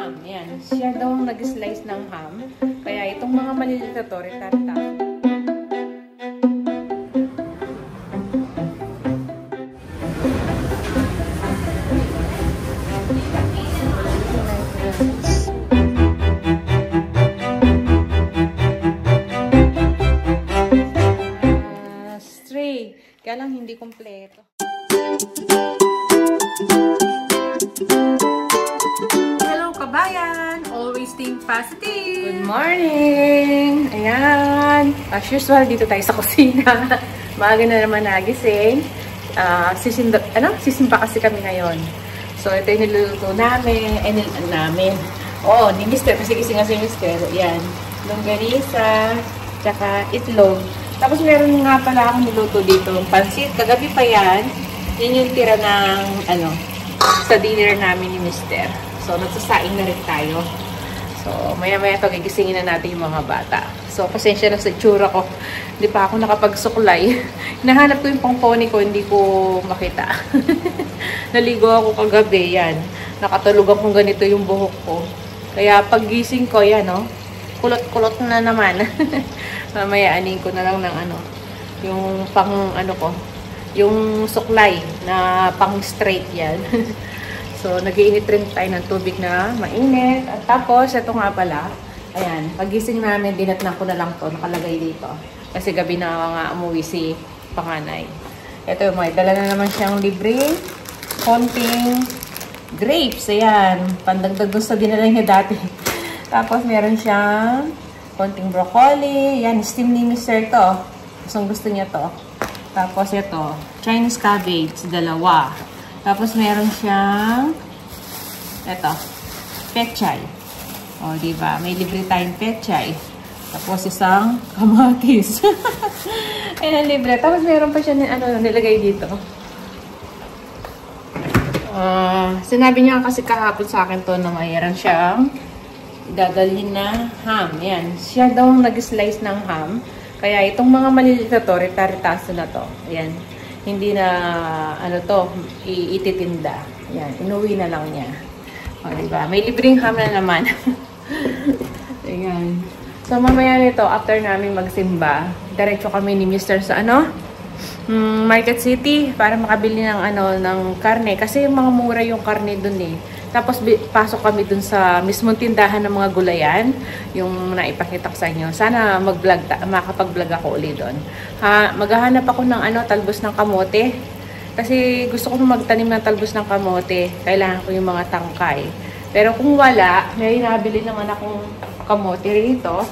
ham. Yan. Siya daw nag-slice ng ham. Kaya itong mga maliliit na to, rita-rita. Stray. Kaya lang hindi kompleto. Hello kabayan! Always think positive! Good morning! Ayan! As usual, dito tayo sa kusina. Maaga na naman nagising. Sisimba kasi kami ngayon. So, ito yung niluluto namin. Oo, ni Mister. Kasi gising nga si Mister. Ayan. Longganisa, tsaka itlog. Tapos meron nga pala akong niluto dito. Pansit. Kagabi pa yan. Yan yung tira ng, sa dinner namin ni Mister. So, nagsasaing na rin tayo. So, maya-maya ito, gigisingin na natin yung mga bata. So, pasensya na sa itsura ko. Hindi pa ako nakapagsuklay. Hinahanap ko yung pangpony ko, hindi ko makita. Naligo ako kagabi, yan. Nakatulog akong ganito yung buhok ko. Kaya, paggising ko, yan, kulot-kulot na naman. Mamaya, anin ko na lang ng yung pang, yung suklay na pang straight yan. So, nag-iinit rin tayo ng tubig na mainit. At tapos, ito nga pala, ayan, pagising namin, dinatnan ko na lang to, nakalagay dito. Kasi gabi na nga umuwi si panganay. Ito yung dala na naman siyang libre, konting grapes, ayan, pandagdag doon sa dinala niya dati. Tapos, meron siyang konting broccoli, ayan, steam ni Mister to. Gusto niya to. Tapos, ito, Chinese cabbage, dalawa. Tapos, meron siyang, eto, pechay. O, diba? May libre tayong pechay. Tapos, isang kamatis. Ayan, libre. Tapos, meron pa siya nilagay dito. Sinabi niya kasi kahapon sa akin to na mayroon siyang dadalhin na ham. Ayan. Siya daw nag-slice ng ham. Kaya, itong mga maliliit na to, rita-ritaso na to. Ayan. Hindi na, ititinda. Yan, inuwi na lang niya. O, diba? May libreng ham na naman. Ayan. So, mamaya nito, after namin magsimba, diretso kami ni Mister sa, Market City, para makabili ng, ng karne. Kasi mga mura yung karne dun eh. Tapos, pasok kami dun sa mismong tindahan ng mga gulayan. Yung naipakita ko sa inyo. Sana makapag-vlog ako ulit doon. Maghahanap ako ng talbos ng kamote. Kasi gusto ko magtanim ng talbos ng kamote. Kailangan ko yung mga tangkay. Pero kung wala, may nabili naman akong kamote rito.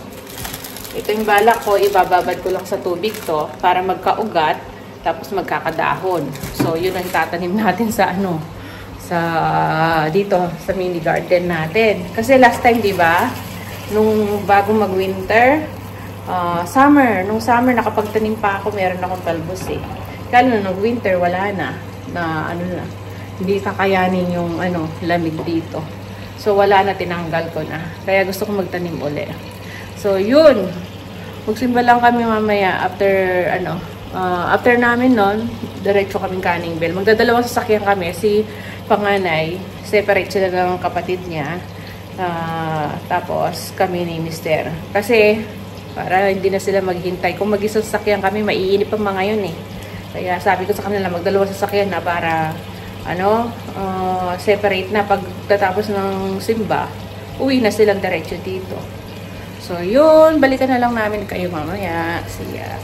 Ito yung balak ko. Ibababad ko lang sa tubig to para magkaugat. Tapos magkakadahon. So, yun ang tatanim natin sa dito sa mini garden natin. Kasi last time, 'di ba, nung bago mag-winter, nung summer nakapagtanim pa ako, meron akong talbos eh. Kaya nung winter wala na hindi kakayanin yung lamig dito. So wala na, tinanggal ko na. Kaya gusto ko magtanim uli. So yun. Magsimba lang kami mamaya after namin nun, diretso kaming Canning Bell. Magdadalawang sasakyan kami. Si panganay, separate sila ng kapatid niya. Tapos kami ni Mister. Kasi para hindi na sila maghintay. Kung mag-isang sasakyan kami, maiinip pa mga yun eh. Kaya sabi ko sa kanila, magdalawang sasakyan na para separate na. Pagtatapos ng simba, uwi na silang diretso dito. So yun, balikan na lang namin kayo mamaya. See ya.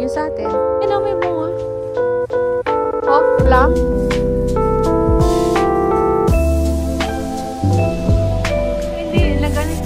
Yung sa atin. Yan ang may bunga. Oh, plum. Hindi, laganit.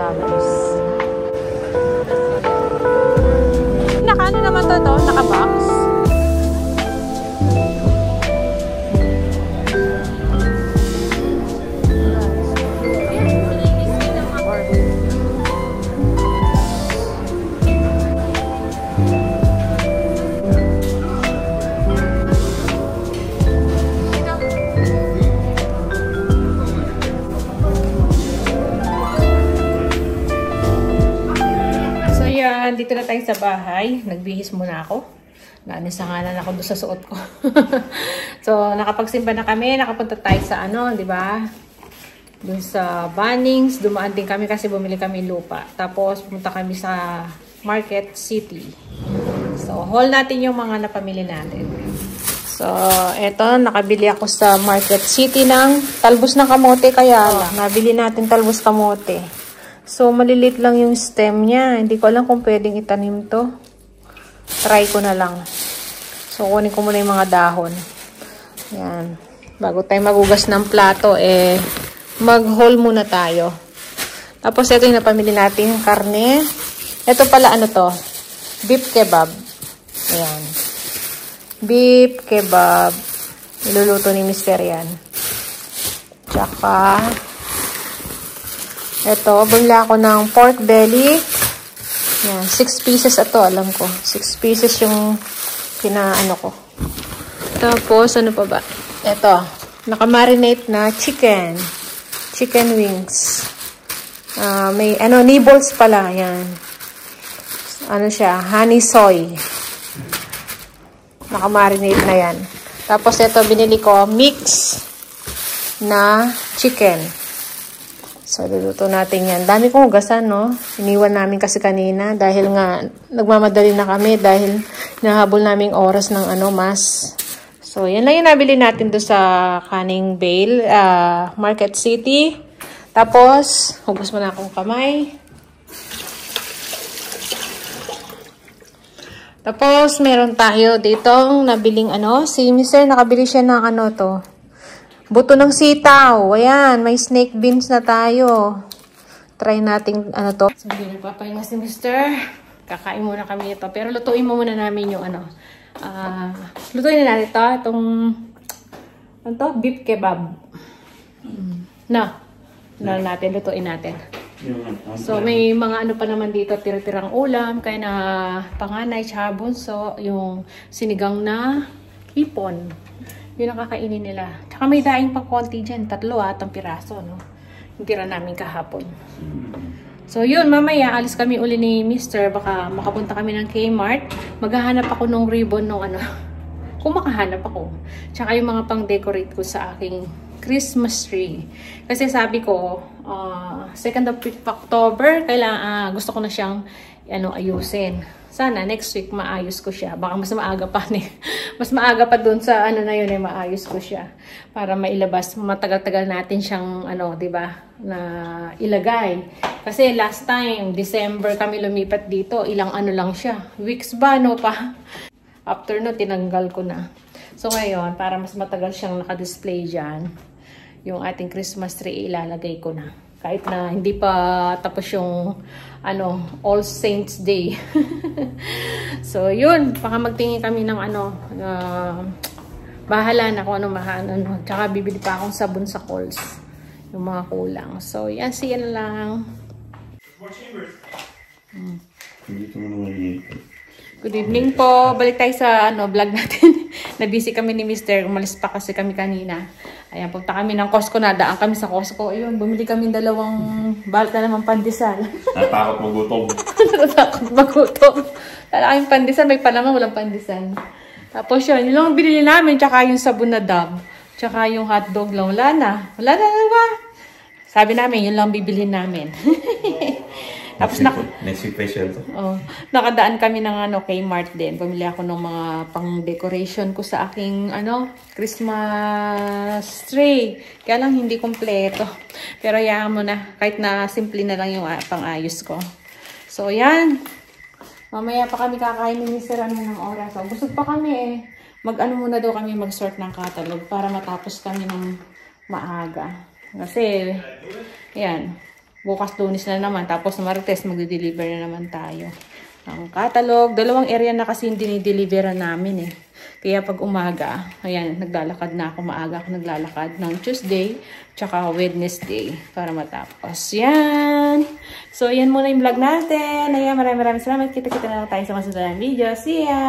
$10. Naka-ano naman to? Naka-box? Dito na tayo sa bahay. Nagbihis muna ako. Naanisangalan ako doon sa suot ko. So, nakapagsimba na kami. Nakapunta tayo sa ano, di ba? Doon sa Bunnings. Dumaan din kami kasi bumili kami lupa. Tapos, pumunta kami sa Market City. So, haul natin yung mga napamili natin. So, eto, nakabili ako sa Market City ng talbos ng kamote. Kaya, nabili natin talbos kamote. So, malilit lang yung stem niya. Hindi ko alam kung pwedeng itanim to. Try ko na lang. So, kunin ko muna yung mga dahon. Yan. Bago tayo magugas ng plato, mag-haul muna tayo. Tapos, ito yung napamili natin karne. Ito pala, ano to? Beef kebab. Ayan. Beef kebab. Niluluto ni Mr. yan. Tsaka, ito, bumili ako ng pork belly. Yan, 6 pieces ito, alam ko. 6 pieces yung pinaano ko. Tapos, ano pa ba? Ito, nakamarinate na chicken. Chicken wings. May, nibbles pala. Yan. Ano siya? Honey soy. Nakamarinate na yan. Tapos, ito, binili ko mix na chicken. So, luluto natin yan. Dami kong hugasan, no? Iniwan namin kasi kanina dahil nga nagmamadali na kami dahil nahabol naming oras ng mas. So, yan lang yung nabili natin doon sa Canning Vale, Market City. Tapos, hugas mo na akong kamay. Tapos, meron tayo ditong nabiling si Mr. nakabili siya ng to. Buto ng sitaw. Ayan, may snake beans na tayo. Try natin to. So, hindi nagpapahinga si Mr. Kakain muna kami ito. Pero lutuin mo muna namin yung lutuin na natin ito. Itong beef kebab. Lutuin natin. So, may mga pa naman dito, tira-tirang ulam. Kaya na panganay, tsaka bunso, yung sinigang na hipon. Yun ang kakainin nila. Tsaka may daing pang konti dyan. 3 atang piraso, no? Yung tira namin kahapon. So, yun. Mamaya, alis kami uli ni Mr. Baka makapunta kami ng Kmart. Maghahanap ako ng ribbon ng kung makahanap ako. Tsaka yung mga pang-decorate ko sa aking Christmas tree. Kasi sabi ko, 2nd of October, kailangan, gusto ko na siyang ayusin. Sana next week maayos ko siya. Baka mas maaga pa mas maaga pa doon sa na yun maayos ko siya para mailabas. Matagal-tagal natin siyang 'di ba? Na ilagay. Kasi last time December kami lumipat dito, ilang lang siya. Weeks ba pa. After no tinanggal ko na. So ngayon, para mas matagal siyang naka-display diyan, yung ating Christmas tree ilalagay ko na. Kahit na hindi pa tapos yung All Saints Day. So, yun. Baka magtingin kami ng bahala na kung Tsaka bibili pa akong sabon sa Coles. Yung mga kulang. So, yan. Siyan lang. Good evening po. Balik tayo sa vlog natin. Na-busy kami ni Mr. Umalis pa kasi kami kanina. Ayan, punta kami ng Costco. Nadaan kami sa Costco. Ayun, bumili kami 2 balot na naman pandesal. Natakot magutom. Natakot magutom. Talaking pandesal. May palaman, walang pandesal. Tapos yun, yung lang binili namin. Tsaka yung sabon na Dove. Tsaka yung hotdog lang. Wala na. Wala na ba? Sabi namin, yun lang bibili namin. Tapos next week special to. Nakadaan kami ng Kmart din. Bumili ako ng mga pang-decoration ko sa aking Christmas tree. Kaya lang hindi kompleto. Pero yan mo na. Kahit na simple na lang yung pang-ayos ko. So yan. Mamaya pa kami kakain ni Mr. ng oras. So, busog pa kami muna daw kami mag-sort ng catalog para matapos kami ng maaga. Kasi yan. Bukas Lunes na naman. Tapos Martes, magde-deliver na naman tayo. Ang catalog. 2 area na kasi yung dinideliveran namin eh. Kaya pag umaga, ayan, naglalakad na ako. Maaga ako naglalakad ng Tuesday tsaka Wednesday para matapos. Yan. So, yan muna yung vlog natin. Ayan, maraming salamat. Kita-kita na lang tayo sa masunod na video. See ya!